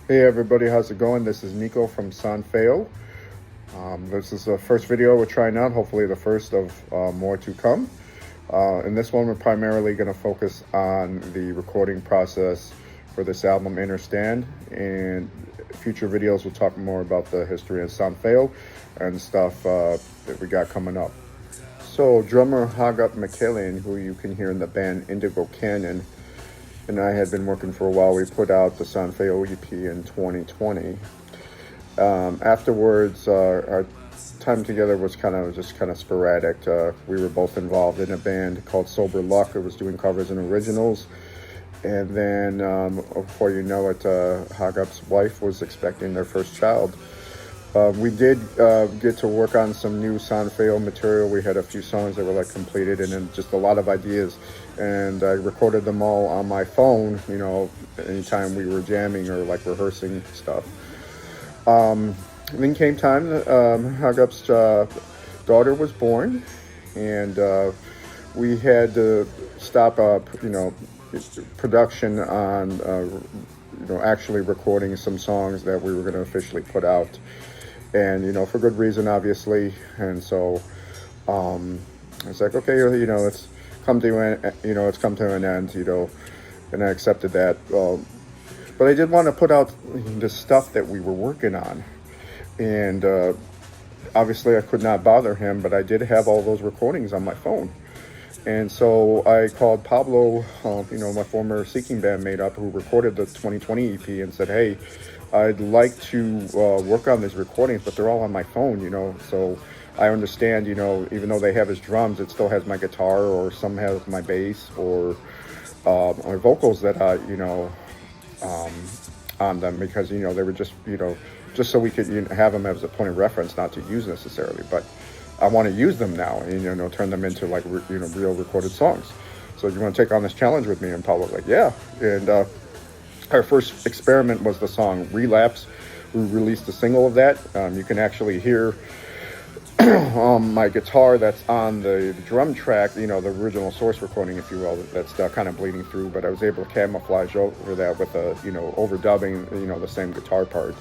Hey everybody, how's it going? This is Nico from Sanfeo. This is the first video we're trying out, hopefully the first of more to come. In this one, we're primarily going to focus on the recording process for this album, Innerstand, and future videos we'll talk more about the history of Sanfeo and stuff that we got coming up. So drummer Hagup McKillen, who you can hear in the band Indigo Canyon, and I had been working for a while. We put out the Sanfeo EP in 2020. Afterwards, our time together was kind of sporadic. We were both involved in a band called Sober Luck. It was doing covers and originals. And then, before you know it, Hagup's wife was expecting their first child. We did get to work on some new Sanfeo material. We had a few songs that were completed, and then just a lot of ideas. And I recorded them all on my phone, anytime we were jamming or rehearsing stuff. Then came time, Hagup's daughter was born, and we had to stop production on actually recording some songs that we were going to officially put out, and for good reason, obviously. And so I was like, okay, it's come to an end, and I accepted that. But I did want to put out the stuff that we were working on, and obviously I could not bother him, but I did have all those recordings on my phone. And so I called Pablo, my former Seeking bandmate up, who recorded the 2020 EP, and said, hey, I'd like to work on these recordings, but they're all on my phone, so I understand, even though they have his drums, it still has my guitar, or some has my bass, or vocals that on them, because they were just so we could have them as a point of reference, not to use necessarily, but I want to use them now and turn them into real recorded songs. So do you want to take on this challenge with me? And Paul was like, yeah. And our first experiment was the song Relapse. We released a single of that. You can actually hear my guitar that's on the drum track, the original source recording, if you will, that's kind of bleeding through, but I was able to camouflage over that with overdubbing, the same guitar part.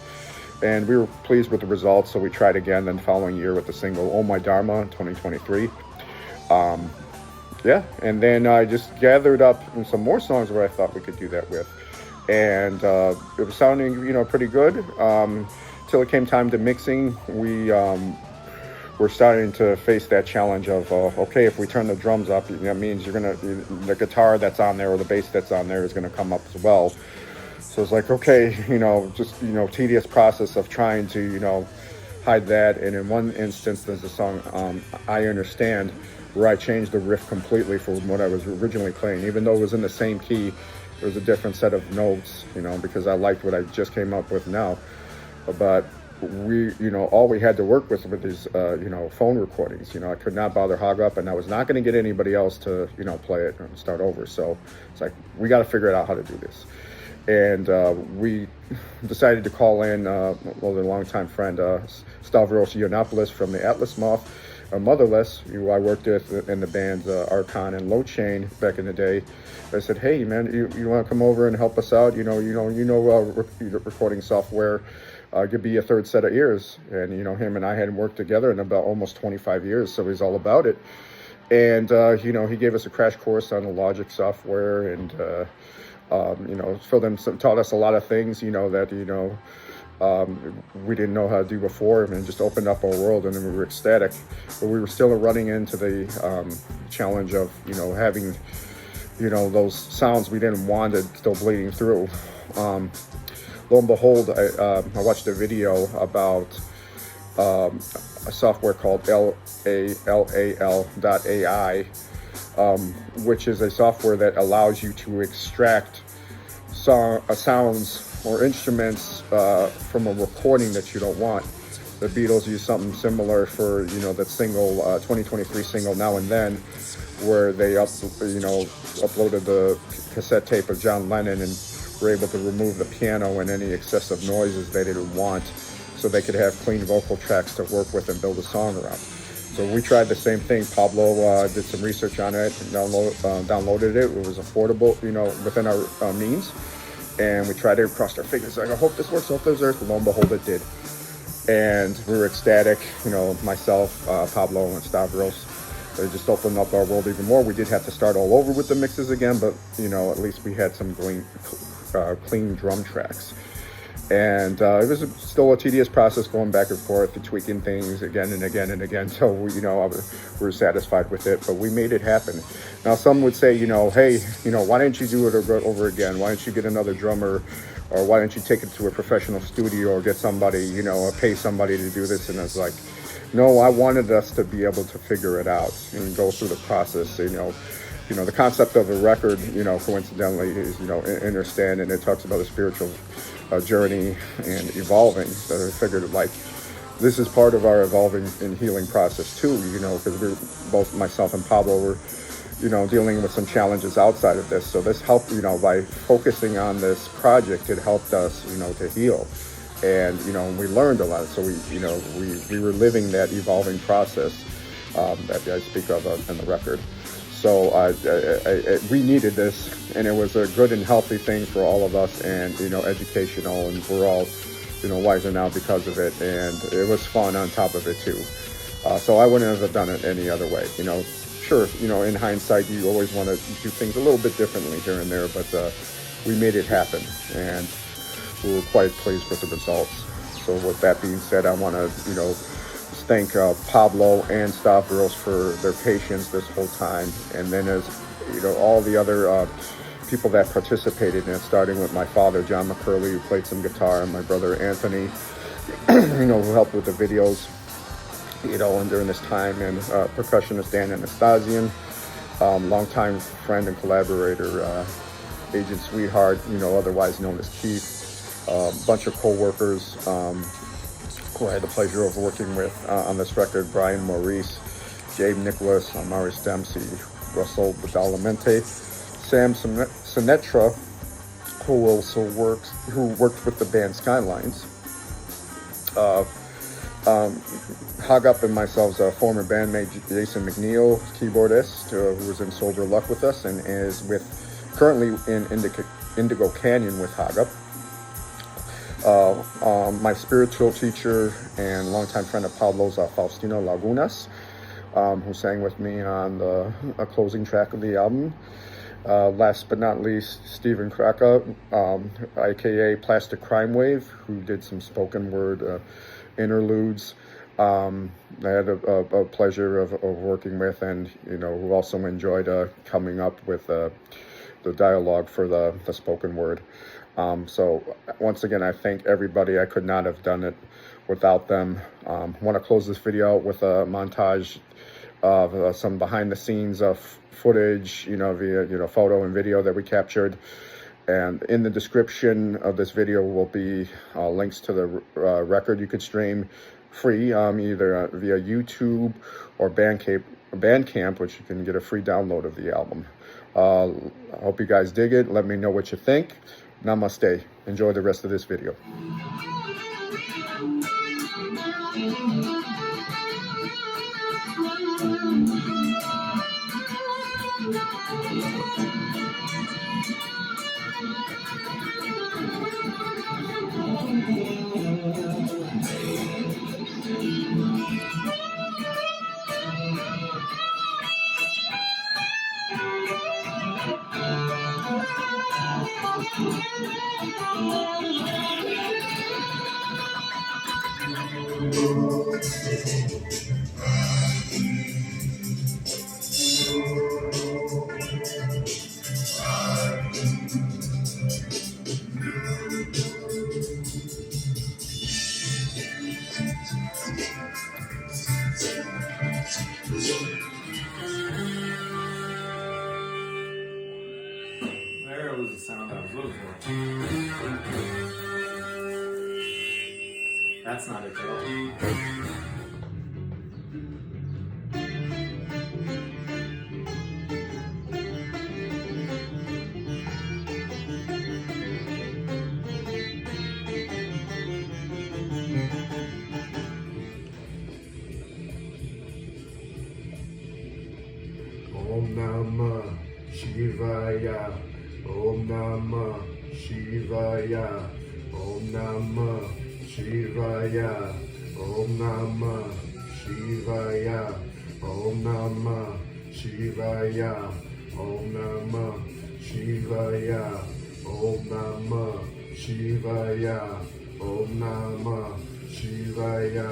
And we were pleased with the results, so we tried again the following year with the single Oh My Dharma in 2023. And then I just gathered up some more songs where I thought we could do that with. And it was sounding, pretty good. Till it came time to mixing, we're starting to face that challenge of, okay, if we turn the drums up, that means the guitar that's on there or the bass that's on there is going to come up as well. So it's like, okay, tedious process of trying to, hide that. And in one instance, there's a song, I Innerstand, where I changed the riff completely from what I was originally playing. Even though it was in the same key, there was a different set of notes, because I liked what I just came up with now. But we, all we had to work with these, phone recordings. I could not bother Hagup, and I was not going to get anybody else to, play it and start over. So it's like, we got to figure out how to do this. And we decided to call in a longtime friend, Stavros Yiannopoulos from the Atlas Moth, Motherless, who I worked with in the bands Archon and Low Chain back in the day. I said, hey, man, you want to come over and help us out? Recording software. Could be a third set of ears. And, him and I hadn't worked together in about almost 25 years, so he's all about it. And, he gave us a crash course on the Logic software, and taught us a lot of things, that, we didn't know how to do before, and just opened up our world, and then we were ecstatic. But we were still running into the challenge of, having, those sounds we didn't want it still bleeding through. Lo and behold, I watched a video about a software called LAL.ai, which is a software that allows you to extract sounds or instruments from a recording that you don't want. The Beatles used something similar for that single 2023 single Now and Then, where they uploaded the cassette tape of John Lennon and were able to remove the piano and any excessive noises they didn't want, so they could have clean vocal tracks to work with and build a song around. So we tried the same thing. Pablo did some research on it and downloaded it. It was affordable, within our means. And we tried to cross our fingers, like, I hope this works, I hope this works. Lo and behold, it did. And we were ecstatic, you know, myself, Pablo, and Stavros. It just opened up our world even more. We did have to start all over with the mixes again, but, you know, at least we had some clean drum tracks. And it was still a tedious process going back and forth and tweaking things again and again and again. So, you know, we were satisfied with it, but we made it happen. Now, some would say, you know, hey, you know, why didn't you do it over again? Why didn't you get another drummer? Or why don't you take it to a professional studio or get somebody, you know, or pay somebody to do this? And it's like, no, I wanted us to be able to figure it out and go through the process. You know, the concept of a record, you know, coincidentally is, you know, Innerstand, and it talks about a spiritual journey and evolving. So I figured, like, this is part of our evolving and healing process too, you know, because we're both, myself and Pablo, were, you know, dealing with some challenges outside of this. So this helped, you know, by focusing on this project, it helped us, you know, to heal. And, you know, we learned a lot. So we, you know, we were living that evolving process that I speak of in the record. So we needed this, and it was a good and healthy thing for all of us, and, you know, educational, and we're all, you know, wiser now because of it. And it was fun on top of it too. So I wouldn't have done it any other way, you know. Sure, you know, in hindsight, you always want to do things a little bit differently here and there, but we made it happen, and we were quite pleased with the results. So with that being said, I want to, you know, thank Pablo and Stavros for their patience this whole time, and then, as you know, all the other people that participated in it, starting with my father, John McCurley, who played some guitar, and my brother Anthony, you know, who helped with the videos, you know, and during this time, and percussionist Dan Anastasian, longtime friend and collaborator, Agent Sweetheart, you know, otherwise known as Keith, a bunch of co-workers who I had the pleasure of working with on this record: Brian Maurice, Jabe Nicholas, Maurice Dempsey, Russell Badalamente, Sam Sinetra, who worked with the band Skylines, Hog Up, and myself, former bandmate Jason McNeil, keyboardist, who was in Sober Luck with us and is currently in Indigo Canyon with Hog Up. My spiritual teacher and longtime friend of Pablo's, Faustino Lagunas, who sang with me on the closing track of the album. Last but not least, Stephen Kraka, aka Plastic Crime Wave, who did some spoken word interludes. I had a pleasure of working with, and, you know, who also enjoyed coming up with the dialogue for the spoken word. So once again, I thank everybody. I could not have done it without them. I want to close this video out with a montage of some behind the scenes of footage, you know, via, you know, photo and video that we captured. And in the description of this video will be links to the record you could stream free, either via YouTube or Bandcamp, which you can get a free download of the album. I hope you guys dig it. Let me know what you think. Namaste. Enjoy the rest of this video. There was the sound I was looking for. That's not it at all. Om Namah Shivaya. Om Namah Shivaya, Om Namah Shivaya, Om Namah Shivaya, Om Namah Shivaya, Om Namah Shivaya, Om Namah Shivaya, Om Namah Shivaya.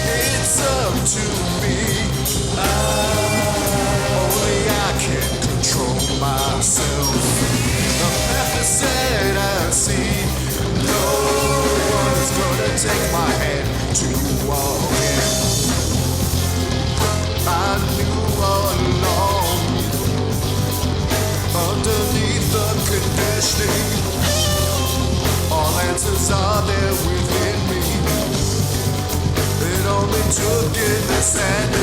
It's up to me. Only I can control myself. The path is set and see. No one's gonna take my hand to walk in. I knew all along, underneath the conditioning, all answers are there within me. It only took in the sand